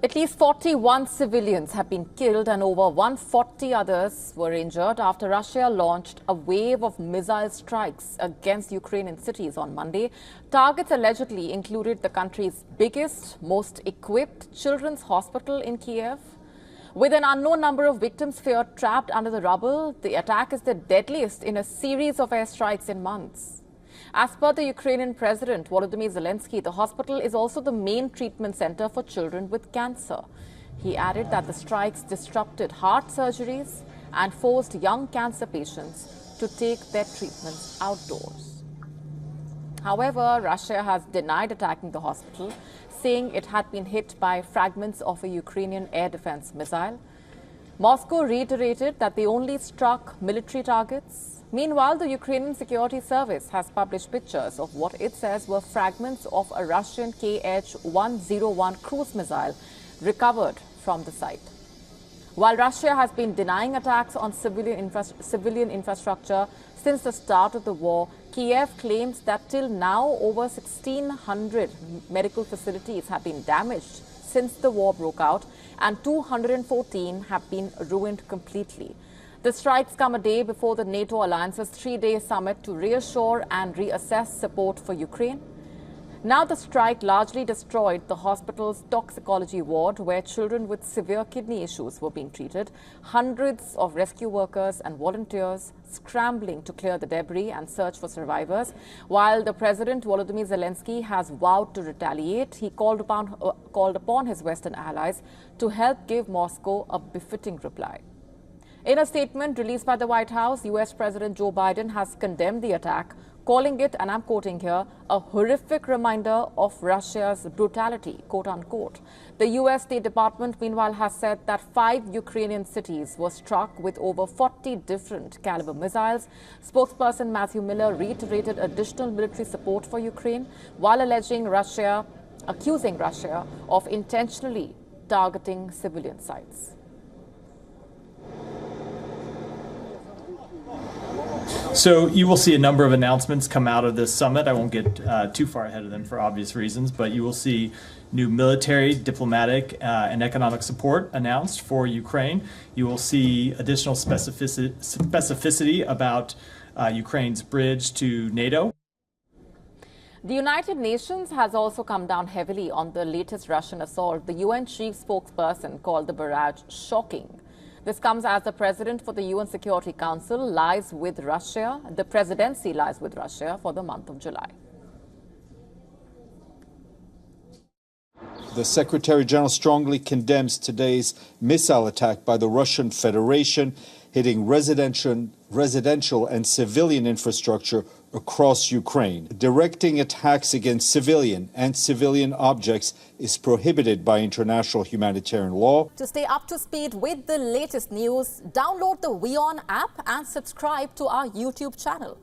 At least 41 civilians have been killed and over 140 others were injured after Russia launched a wave of missile strikes against Ukrainian cities on Monday. Targets allegedly included the country's biggest, most equipped children's hospital in Kyiv. With an unknown number of victims feared trapped under the rubble, the attack is the deadliest in a series of airstrikes in months. As per the Ukrainian President Volodymyr Zelensky, the hospital is also the main treatment center for children with cancer. He added that the strikes disrupted heart surgeries and forced young cancer patients to take their treatments outdoors. However, Russia has denied attacking the hospital, saying it had been hit by fragments of a Ukrainian air defense missile. Moscow reiterated that they only struck military targets. Meanwhile, the Ukrainian Security Service has published pictures of what it says were fragments of a Russian Kh-101 cruise missile recovered from the site. While Russia has been denying attacks on civilian infrastructure since the start of the war, Kyiv claims that till now over 1,600 medical facilities have been damaged since the war broke out and 214 have been ruined completely. The strikes come a day before the NATO alliance's three-day summit to reassure and reassess support for Ukraine. Now the strike largely destroyed the hospital's toxicology ward where children with severe kidney issues were being treated. Hundreds of rescue workers and volunteers scrambling to clear the debris and search for survivors. While the President Volodymyr Zelensky has vowed to retaliate, he called upon his Western allies to help give Moscow a befitting reply. In a statement released by the White House, U.S. President Joe Biden has condemned the attack, calling it, and I'm quoting here, a horrific reminder of Russia's brutality, quote unquote. The U.S. State Department, meanwhile, has said that 5 Ukrainian cities were struck with over 40 different caliber missiles. Spokesperson Matthew Miller reiterated additional military support for Ukraine while accusing Russia of intentionally targeting civilian sites. So you will see a number of announcements come out of this summit. I won't get too far ahead of them for obvious reasons, but you will see new military, diplomatic, and economic support announced for Ukraine. You will see additional specificity about Ukraine's bridge to NATO. The United Nations has also come down heavily on the latest Russian assault. The UN chief spokesperson called the barrage shocking. This comes as the president for the UN Security Council lies with Russia. The presidency lies with Russia for the month of July. The Secretary General strongly condemns today's missile attack by the Russian Federation, hitting residential and civilian infrastructure across Ukraine. Directing attacks against civilian objects is prohibited by international humanitarian law. To stay up to speed with the latest news, download the WION app and subscribe to our YouTube channel.